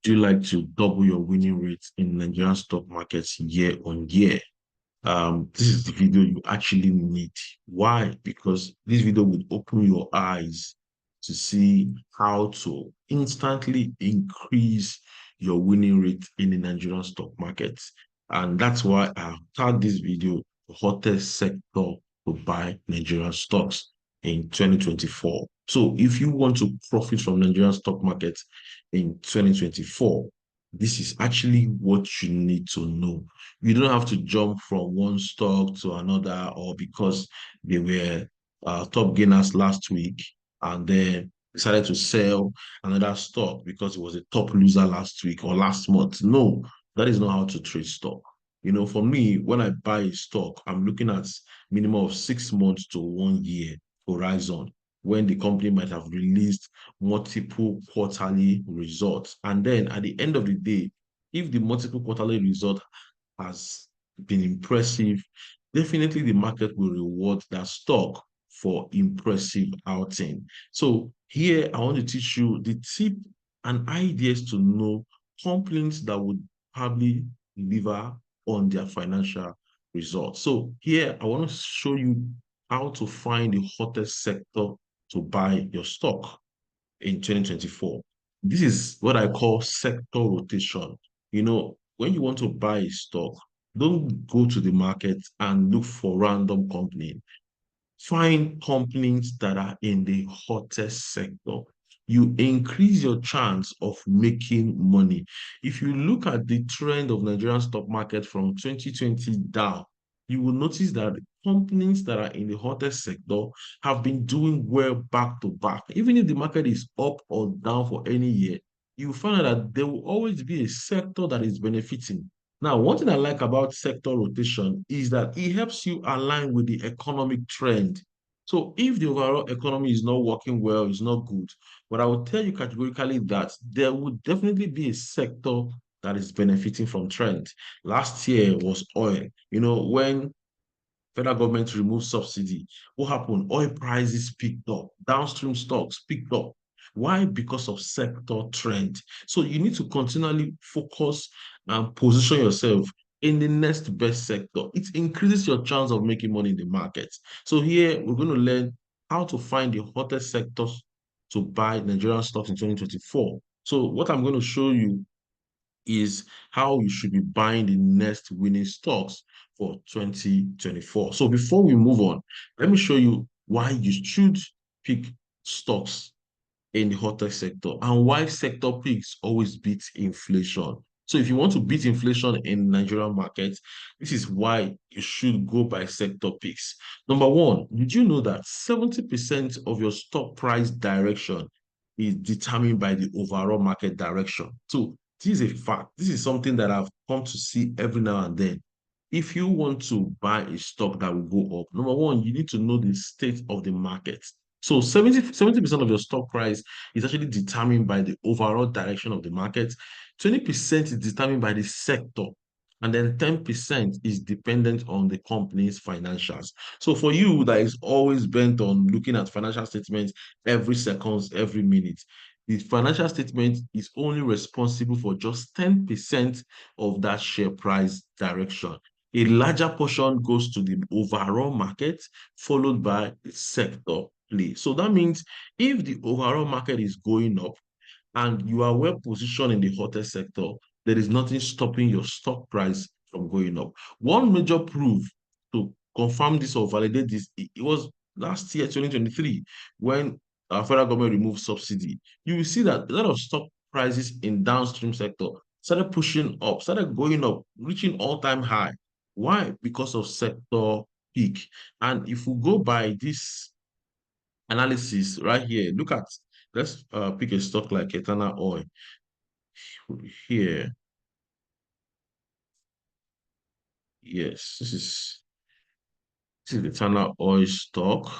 Would you like to double your winning rate in Nigerian stock markets year on year? This is the video you actually need. Why? Because this video would open your eyes to see how to instantly increase your winning rate in the Nigerian stock market. And that's why I tagged this video the hottest sector to buy Nigerian stocks in 2024. So if you want to profit from Nigerian stock market in 2024, this is actually what you need to know. You don't have to jump from one stock to another, or because they were top gainers last week and then decided to sell another stock because it was a top loser last week or last month. No, that is not how to trade stock. For me, when I buy a stock, I'm looking at minimum of 6 months to 1 year horizon when the company might have released multiple quarterly results. And then at the end of the day, if the multiple quarterly result has been impressive, definitely the market will reward that stock for impressive outing. So here I want to teach you the tip and ideas to know companies that would probably deliver on their financial results. So here I want to show you how to find the hottest sector to buy your stock in 2024. This is what I call sector rotation. When you want to buy a stock, don't go to the market and look for random company. Find companies that are in the hottest sector. You increase your chance of making money. If you look at the trend of Nigerian stock market from 2020 down, you will notice that companies that are in the hottest sector have been doing well back to back. Even if the market is up or down for any year, you find out that there will always be a sector that is benefiting. Now, one thing I like about sector rotation is that it helps you align with the economic trend. So if the overall economy is not working well, it's not good, but I will tell you categorically that there would definitely be a sector that is benefiting from trend. Last year was oil. When federal government removed subsidy, what happened? Oil prices picked up, downstream stocks picked up. Why? Because of sector trend. So you need to continually focus and position yourself in the next best sector. It increases your chance of making money in the market. So here we're going to learn how to find the hottest sectors to buy Nigerian stocks in 2024. So what I'm going to show you is how you should be buying the next winning stocks for 2024. So before we move on, let me show you why you should pick stocks in the hotel sector and why sector picks always beat inflation. So if you want to beat inflation in Nigerian markets, this is why you should go by sector picks. Number one, did you know that 70% of your stock price direction is determined by the overall market direction? So this is a fact. This is something that I've come to see every now and then. If you want to buy a stock that will go up, number one, you need to know the state of the market. So 70% of your stock price is actually determined by the overall direction of the market. 20% is determined by the sector. And then 10% is dependent on the company's financials. So for you that is always bent on looking at financial statements every seconds, every minute, the financial statement is only responsible for just 10% of that share price direction. A larger portion goes to the overall market, followed by the sector play. So that means if the overall market is going up and you are well positioned in the hotel sector, there is nothing stopping your stock price from going up. One major proof to confirm this or validate this, it was last year, 2023, when our federal government removed subsidy. You will see that a lot of stock prices in downstream sector started pushing up, started going up, reaching all-time high. Why? Because of sector peak. And if we go by this analysis right here, let's pick a stock like Eternal Oil here. Yes, this is Eternal Oil stock.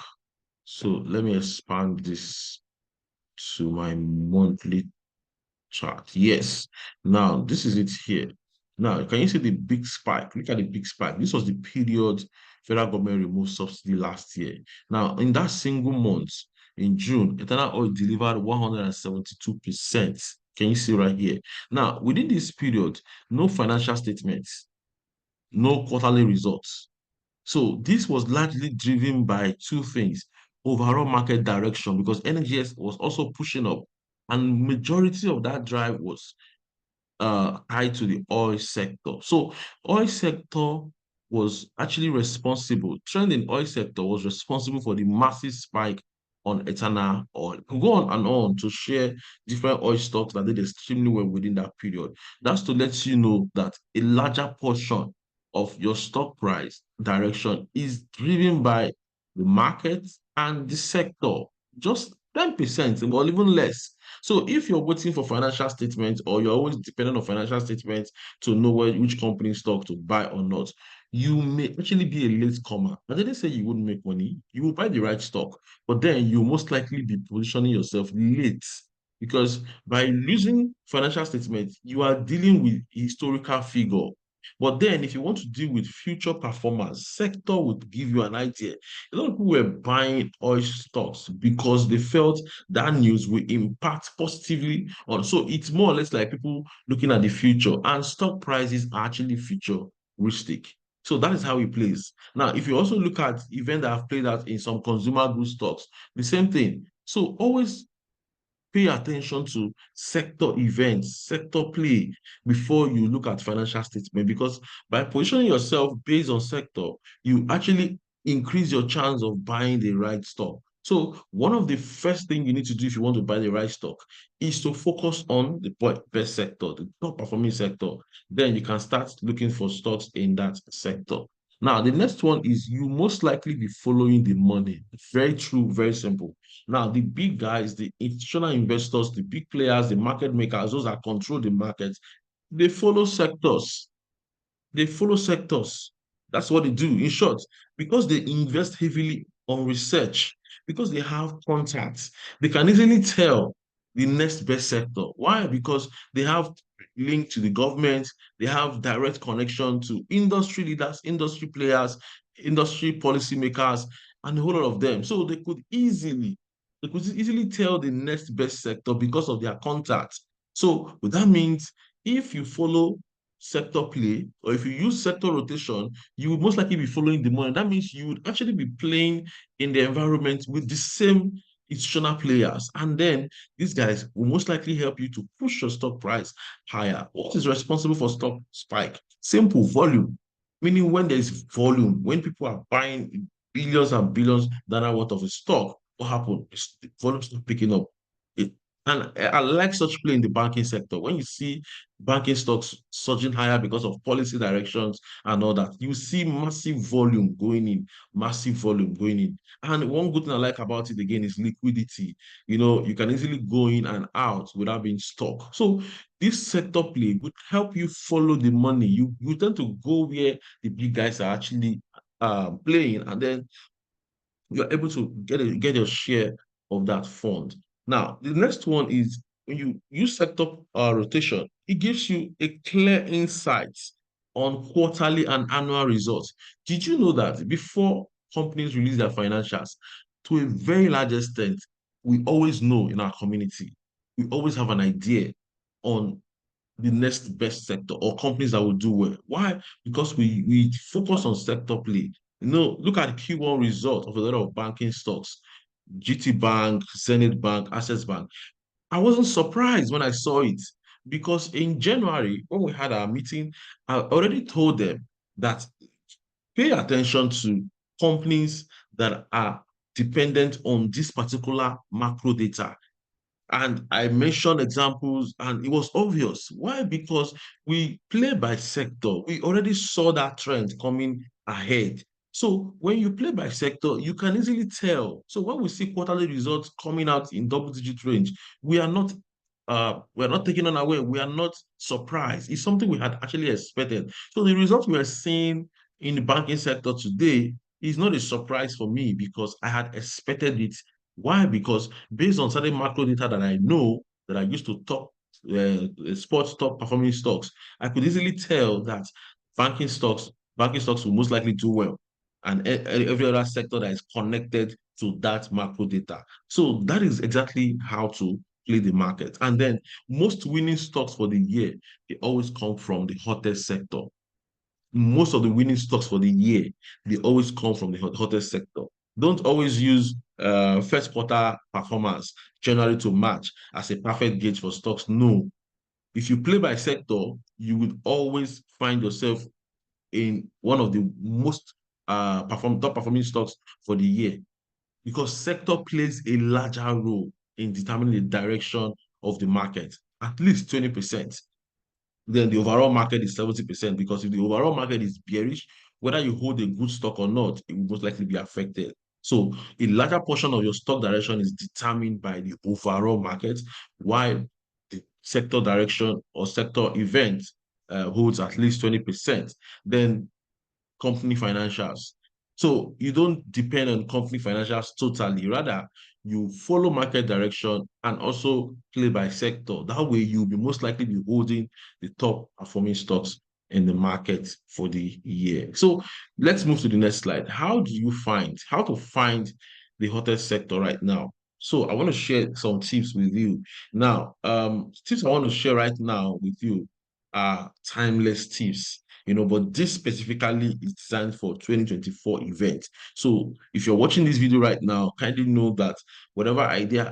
So let me expand this to my monthly chart. Yes. Now, this is it here. Now, can you see the big spike? Look at the big spike. This was the period federal government removed subsidy last year. Now, in that single month, in June, Eternal Oil delivered 172% Can you see right here? Now, within this period, no financial statements, no quarterly results. So this was largely driven by two things: overall market direction, because NGS was also pushing up, and majority of that drive was tied to the oil sector. So oil sector was actually responsible. Trend in oil sector was responsible for the massive spike on eternal oil. Could go on and on to share different oil stocks that did extremely well within that period. That's to let you know that a larger portion of your stock price direction is driven by the market and the sector. Just 10% or even less. So if you're waiting for financial statements, or you're always dependent on financial statements to know which company stock to buy or not, you may actually be a late comer. I didn't say you wouldn't make money. You will buy the right stock, but then you most likely be positioning yourself late, because by using financial statements, you are dealing with historical figure. But then, if you want to deal with future performance, sector would give you an idea. A lot of people were buying oil stocks because they felt that news will impact positively on. So it's more or less like people looking at the future, and stock prices are actually futuristic. So that is how it plays. Now, if you also look at events that have played out in some consumer goods stocks, the same thing. So always pay attention to sector events, sector play before you look at financial statement, because by positioning yourself based on sector, you actually increase your chance of buying the right stock. So one of the first things you need to do if you want to buy the right stock is to focus on the best sector, the top performing sector. Then you can start looking for stocks in that sector. Now, the next one is you most likely be following the money. Very true, very simple. Now, the big guys, the institutional investors, the big players, the market makers, those that control the market, they follow sectors. They follow sectors. That's what they do. In short, because they invest heavily on research, because they have contacts, they can easily tell the next best sector. Why? Because they have link to the government, they have direct connection to industry leaders, industry players, industry policymakers, and a whole lot of them. So they could easily tell the next best sector because of their contacts. So that means if you follow sector play, or if you use sector rotation, you would most likely be following the money. That means you would actually be playing in the environment with the same institutional players. And then these guys will most likely help you to push your stock price higher. What is responsible for stock spike? Simple: volume. Meaning when there's volume, when people are buying billions and billions dollar worth of a stock, what happened? The volume start picking up. It, and I like such play in the banking sector. When you see banking stocks surging higher because of policy directions and all that, you see massive volume going in, massive volume going in. And one good thing I like about it again is liquidity. You can easily go in and out without being stuck. So this sector play would help you follow the money. You tend to go where the big guys are actually playing, and then you're able to get your share of that fund. Now, the next one is when you use sector rotation, it gives you a clear insight on quarterly and annual results. Did you know that before companies release their financials, to a very large extent, we always know in our community, we always have an idea on the next best sector or companies that will do well. Why? Because we focus on sector play. Look at the Q1 result of a lot of banking stocks: GT Bank, Zenith Bank, Access Bank. I wasn't surprised when I saw it, because in January, when we had our meeting, I already told them that pay attention to companies that are dependent on this particular macro data. And I mentioned examples, and it was obvious. Why? Because we play by sector. We already saw that trend coming ahead. So when you play by sector, you can easily tell. So when we see quarterly results coming out in double-digit range, we're not taken unaware. We are not surprised. It's something we had actually expected. So the results we are seeing in the banking sector today is not a surprise for me, because I had expected it. Why? Because based on certain macro data that I know, that I used to top sports top performing stocks, I could easily tell that banking stocks will most likely do well, and every other sector that is connected to that macro data. So that is exactly how to play the market. And then most winning stocks for the year, they always come from the hottest sector. Most of the winning stocks for the year, they always come from the hottest sector. Don't always use first quarter performance, January to March, as a perfect gauge for stocks. No. If you play by sector, you would always find yourself in one of the most top performing stocks for the year, because sector plays a larger role in determining the direction of the market, at least 20%. Then the overall market is 70%, because if the overall market is bearish, whether you hold a good stock or not, it will most likely be affected. So a larger portion of your stock direction is determined by the overall market, while the sector direction or sector event holds at least 20%. Then company financials. So you don't depend on company financials totally. Rather, you follow market direction and also play by sector. That way, you'll be most likely be holding the top performing stocks in the market for the year. So let's move to the next slide. How to find the hottest sector right now? So I want to share some tips with you. Now, tips I want to share right now with you are timeless tips, but this specifically is designed for 2024 event. So if you're watching this video right now, kindly know that whatever idea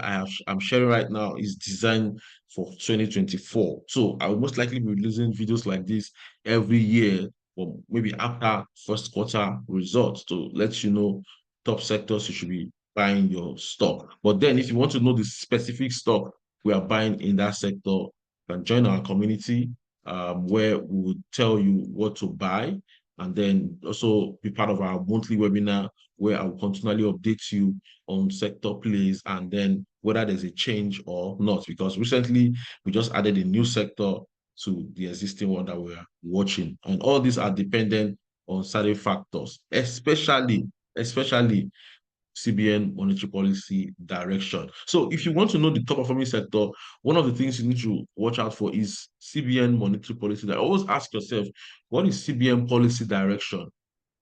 I'm sharing right now is designed for 2024. So I will most likely be releasing videos like this every year, or maybe after first quarter results, to let you know top sectors you should be buying your stock. But then if you want to know the specific stock we are buying in that sector, you can join our community, where we will tell you what to buy, and then also be part of our monthly webinar where I will continually update you on sector plays and then whether there's a change or not. Because recently we just added a new sector to the existing one that we're watching, and all these are dependent on certain factors, especially CBN monetary policy direction. So if you want to know the top performing sector, one of the things you need to watch out for is CBN monetary policy. Always ask yourself, what is CBN policy direction?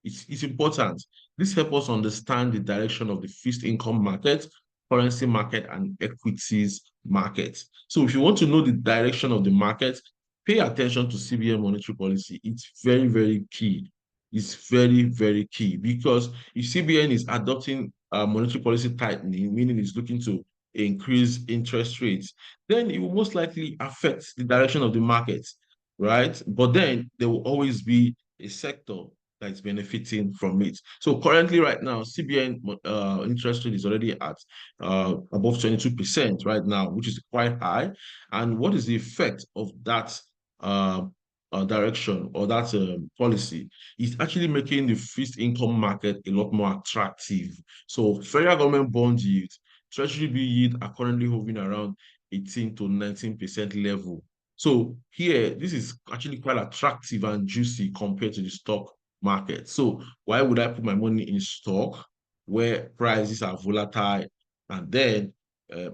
It's important. This helps us understand the direction of the fixed income market, currency market, and equities market. So if you want to know the direction of the market, pay attention to CBN monetary policy. It's very, very key. It's very, very key, because if CBN is adopting monetary policy tightening, meaning it's looking to increase interest rates, then it will most likely affect the direction of the market, right? But then there will always be a sector that is benefiting from it. So currently, right now, CBN interest rate is already at above 22% right now, which is quite high. And what is the effect of that uh, direction or that policy? It's actually making the fixed income market a lot more attractive. So federal government bond yield, treasury bill yield are currently hovering around 18 to 19% level. So here, this is actually quite attractive and juicy compared to the stock market. So why would I put my money in stock where prices are volatile, and then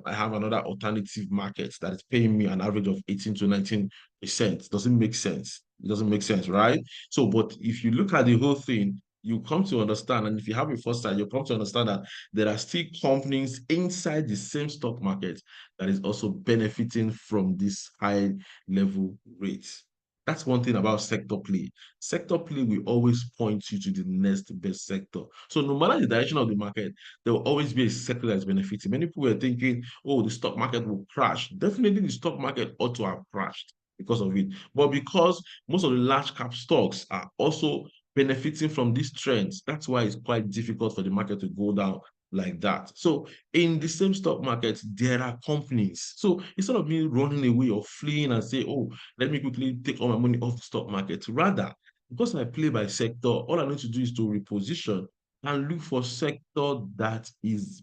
I have another alternative market that is paying me an average of 18 to 19%? Doesn't make sense. It doesn't make sense, right? So, but if you look at the whole thing, you come to understand, and if you have a foresight, you come to understand that there are still companies inside the same stock market that is also benefiting from this high level rates. That's one thing about sector play. Sector play will always point you to the next best sector. So no matter the direction of the market, there will always be a sector that's benefiting. Many people were thinking, oh, the stock market will crash. Definitely the stock market ought to have crashed because of it. But because most of the large cap stocks are also benefiting from these trends, that's why it's quite difficult for the market to go down like that. So in the same stock market, there are companies. So instead of me running away or fleeing and say, oh, let me quickly take all my money off the stock market, rather, because I play by sector, all I need to do is to reposition and look for sector that is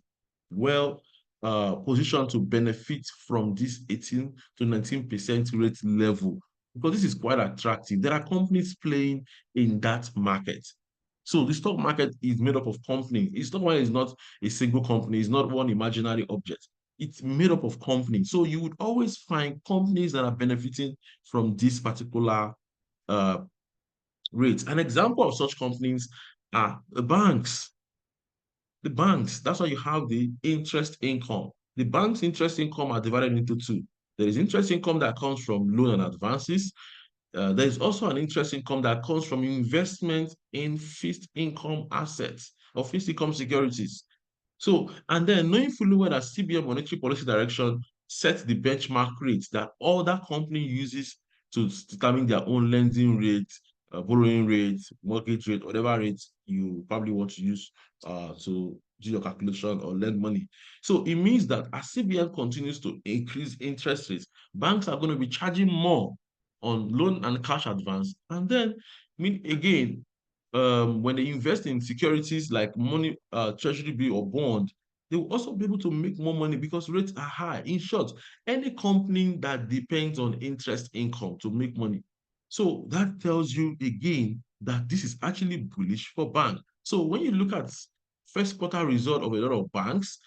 well positioned to benefit from this 18 to 19% rate level, because this is quite attractive. There are companies playing in that market. So the stock market is made up of companies. It's not one is not a single company, it's not one imaginary object. It's made up of companies. So you would always find companies that are benefiting from this particular uh, rate. An example of such companies are the banks. The banks, that's why you have the interest income. the bank's interest income are divided into two. There is interest income that comes from loan and advances. There is also an interest income that comes from investment in fixed income assets or fixed income securities. So, and then knowing fully well that CBN monetary policy direction sets the benchmark rates that all that company uses to determine their own lending rate, borrowing rate, mortgage rate, whatever rate you probably want to use to do your calculation or lend money. So it means that as CBN continues to increase interest rates, banks are going to be charging more on loan and cash advance. And then, I mean, again, when they invest in securities like money, treasury bill or bond, they will also be able to make more money because rates are high. In short, any company that depends on interest income to make money. So that tells you again that this is actually bullish for bank. So when you look at first quarter result of a lot of banks,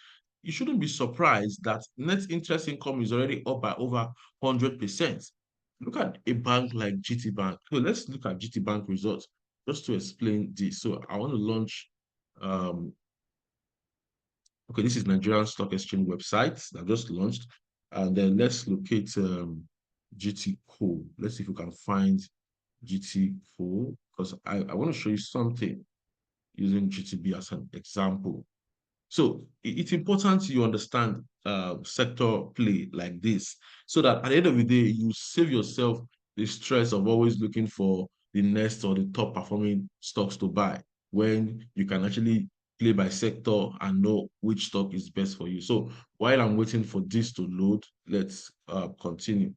you shouldn't be surprised that net interest income is already up by over 100%. Look at a bank like GT Bank. So let's look at GT Bank results just to explain this. So I want to launch, um, okay, this is Nigerian Stock Exchange website that just launched. And then let's locate GT Co. Let's see if we can find GT Co. Because I want to show you something using GTB as an example. So it's important you understand sector play like this so that at the end of the day, you save yourself the stress of always looking for the next or the top performing stocks to buy when you can actually play by sector and know which stock is best for you. So while I'm waiting for this to load, let's continue.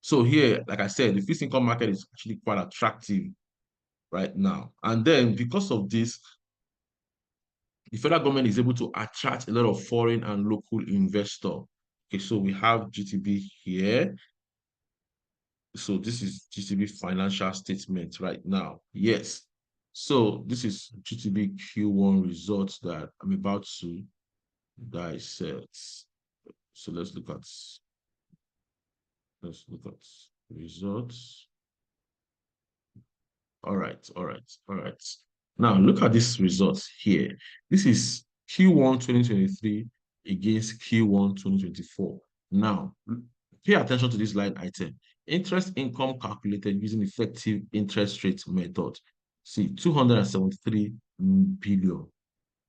So here, like I said, the fixed income market is actually quite attractive right now. And then because of this, the federal government is able to attract a lot of foreign and local investor. Okay, so we have GTB here. So this is GTB financial statement right now. Yes. So this is GTB Q1 results that I'm about to dissect. So let's look at results. All right, all right, all right. Now look at these results here. This is Q1 2023 against Q1 2024. Now, pay attention to this line item. Interest income calculated using effective interest rate method. See, 273 billion.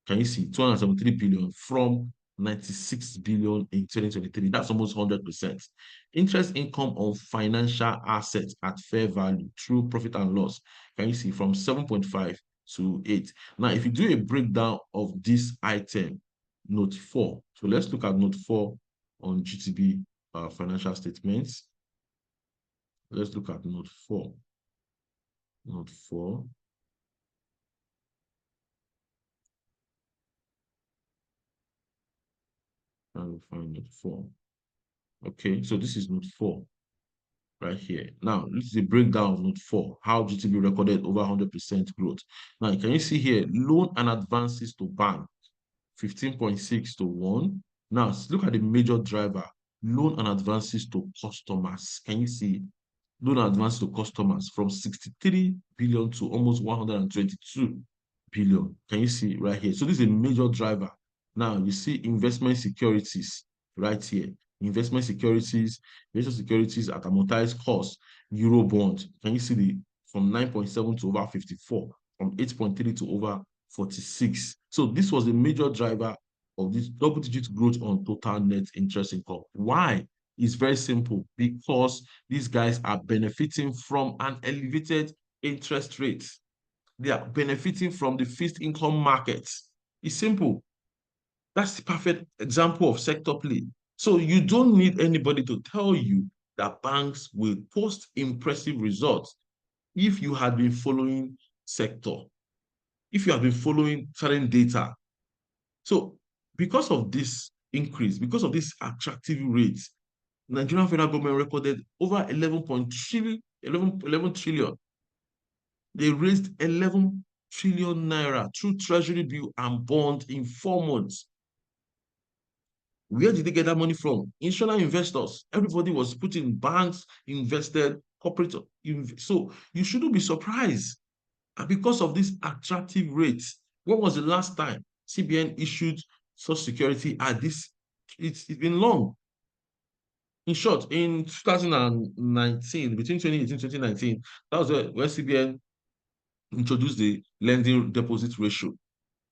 Can you see 273 billion from 96 billion in 2023? That's almost 100%. Interest income on financial assets at fair value through profit and loss. Can you see from 7.5 to 8? Now, if you do a breakdown of this item, note 4. So let's look at note 4 on GTB financial statements. Let's look at note 4. Note 4. And we'll find note 4. Okay, so this is note 4 right here. Now, this is a breakdown of note 4, how GTB recorded over 100% growth. Now, can you see here, loan and advances to bank, 15.6 to 1. Now, look at the major driver, loan and advances to customers. Can you see loan and advances to customers from 63 billion to almost 122 billion? Can you see right here? So this is a major driver. Now, you see investment securities right here. Investment securities at amortized cost, Euro bond. Can you see the from 9.7 to over 54, from 8.3 to over 46. So this was a major driver of this double-digit growth on total net interest income. Why? It's very simple, because these guys are benefiting from an elevated interest rate. They are benefiting from the fixed income market. It's simple. That's the perfect example of sector play. So you don't need anybody to tell you that banks will post impressive results if you had been following sector, if you have been following certain data. So because of this increase, because of this attractive rates, Nigerian federal government recorded over 11 trillion. They raised 11 trillion naira through treasury bill and bond in 4 months. Where did they get that money from? Institutional investors. Everybody was putting banks, invested, corporate. So you shouldn't be surprised. And because of this attractive rates, when was the last time CBN issued Social Security at this, it's been long. In short, in 2019, between 2018 and 2019, that was where CBN introduced the lending deposit ratio.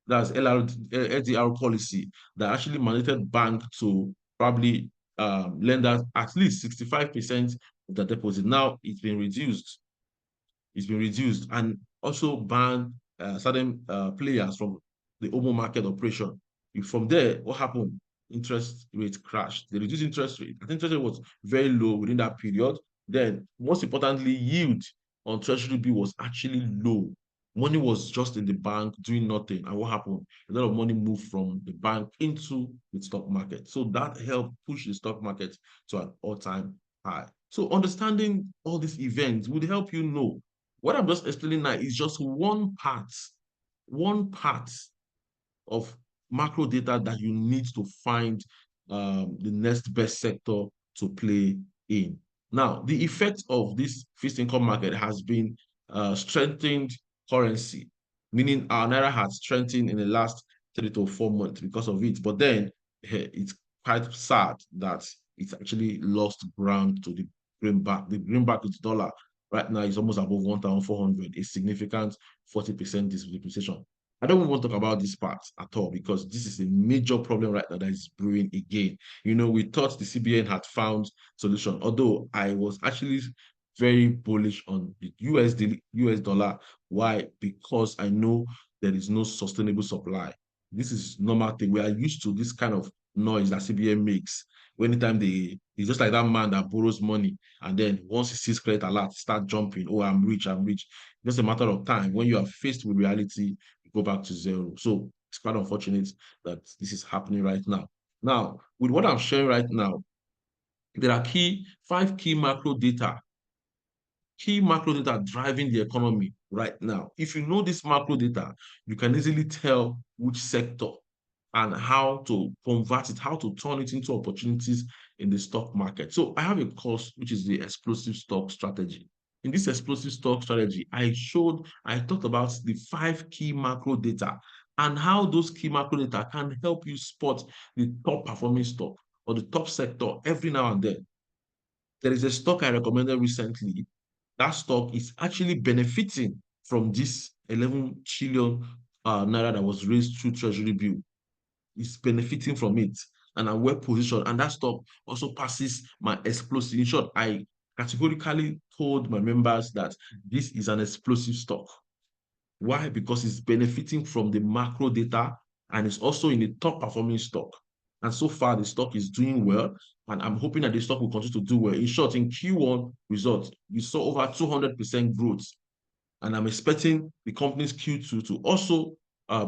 That's LDR policy that actually mandated bank to probably lend out at least 65% of the deposit. Now it's been reduced and also banned certain players from the open market operation. From there, what happened? Interest rate crashed. They reduced interest rate. I think interest rate was very low within that period. Then, most importantly, yield on treasury bill was actually low. Money was just in the bank doing nothing. And what happened? A lot of money moved from the bank into the stock market. So that helped push the stock market to an all-time high. So understanding all these events would help you know what I'm just explaining now is just one part of macro data that you need to find the next best sector to play in. Now, the effect of this fixed income market has been strengthened currency, meaning our naira has strengthened in the last 3 to 4 months because of it. But then it's quite sad that it's actually lost ground to the greenback. The greenback is dollar right now is almost above 1,400, a significant 40% depreciation. I don't want to talk about this part at all because this is a major problem right now that is brewing again. We thought the CBN had found solution, although I was actually very bullish on the US dollar. Why? Because I know there is no sustainable supply. This is normal thing. We are used to this kind of noise that CBN makes. Anytime it's just like that man that borrows money and then once he sees credit alert, start jumping. Oh, I'm rich, I'm rich. Just a matter of time. When you are faced with reality, go back to zero. So it's quite unfortunate that this is happening right now. Now, with what I'm sharing right now, there are five key macro data driving the economy right now. If you know this macro data, you can easily tell which sector and how to convert it, how to turn it into opportunities in the stock market. So I have a course which is the explosive stock strategy. In this explosive stock strategy, I talked about the five key macro data and how those key macro data can help you spot the top performing stock or the top sector every now and then. There is a stock I recommended recently. That stock is actually benefiting from this 11 trillion naira that was raised through treasury bill. It's benefiting from it, and I'm well positioned. And that stock also passes my explosive. In short, I categorically told my members that this is an explosive stock. Why? Because it's benefiting from the macro data and it's also in the top performing stock. And so far, the stock is doing well. And I'm hoping that the stock will continue to do well. In short, in Q1 results, we saw over 200% growth. And I'm expecting the company's Q2 to also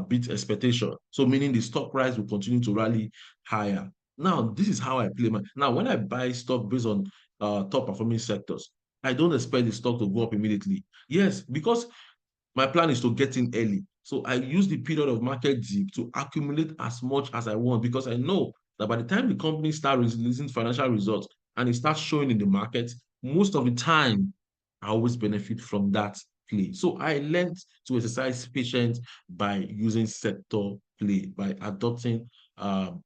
beat expectation. So meaning the stock price will continue to rally higher. Now, this is how I play my. Now, when I buy stock based on top performing sectors, I don't expect the stock to go up immediately. Yes, because my plan is to get in early. So I use the period of market dip to accumulate as much as I want because I know that by the time the company starts releasing financial results and it starts showing in the market, most of the time I always benefit from that play. So I learned to exercise patience by using sector play, by adopting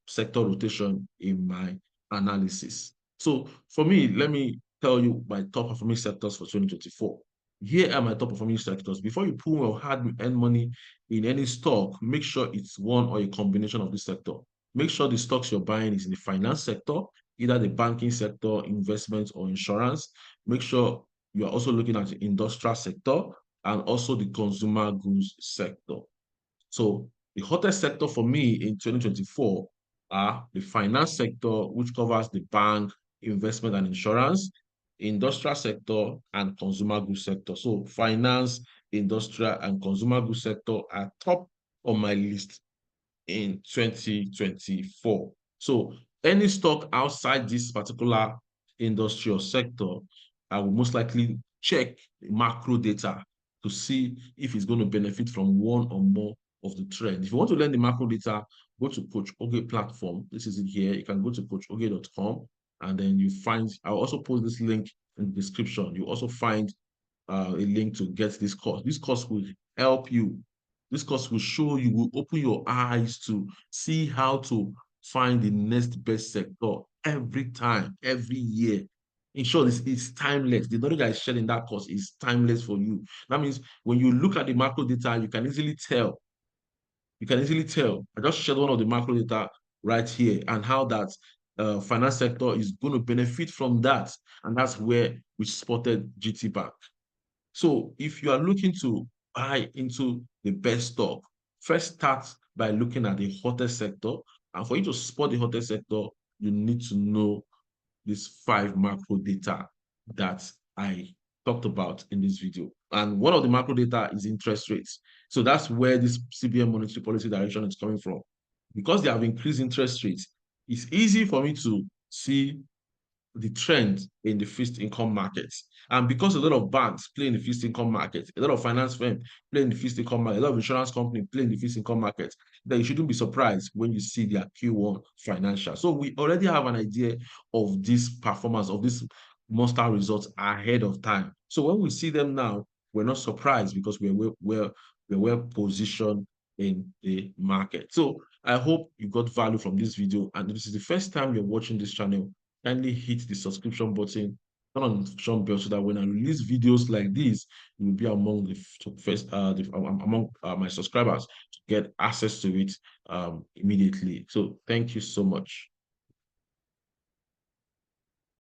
sector rotation in my analysis. So for me, let me tell you my top performing sectors for 2024. Here are my top performing sectors. Before you put your hard-earned money in any stock, make sure it's one or a combination of this sector. Make sure the stocks you're buying is in the finance sector, either the banking sector, investments, or insurance. Make sure you are also looking at the industrial sector and also the consumer goods sector. So the hottest sector for me in 2024 are the finance sector, which covers the bank, investment and insurance, industrial sector, and consumer goods sector. So finance, industrial, and consumer goods sector are top on my list in 2024. So any stock outside this particular industry or sector, I will most likely check the macro data to see if it's going to benefit from one or more of the trend. If you want to learn the macro data, go to Coach Oge platform. This is it here. You can go to coachoge.com and then you find, I'll also post this link in the description. You also find a link to get this course. This course will help you This course will show you, will open your eyes to see how to find the next best sector every time, every year. In short, it's timeless. The knowledge that is shared in that course is timeless for you. That means when you look at the macro data, you can easily tell. You can easily tell. I just shared one of the macro data right here and how that finance sector is going to benefit from that. And that's where we spotted GT Bank. So if you are looking to buy into the best stock, first start by looking at the hottest sector. And for you to spot the hottest sector, you need to know these 5 macro data that I talked about in this video. And one of the macro data is interest rates. So that's where this CBN monetary policy direction is coming from. Because they have increased interest rates, it's easy for me to see the trend in the fixed income markets. And because a lot of banks play in the fixed income market, a lot of finance firms play in the fixed income market, a lot of insurance companies play in the fixed income market, then you shouldn't be surprised when you see their Q1 financial. So we already have an idea of this performance, of this monster results ahead of time. So when we see them now, we're not surprised because we're well positioned in the market. So I hope you got value from this video. And if this is the first time you're watching this channel, kindly hit the subscription button, turn on the notification bell so that when I release videos like this, you will be among the first among my subscribers to get access to it immediately. So thank you so much.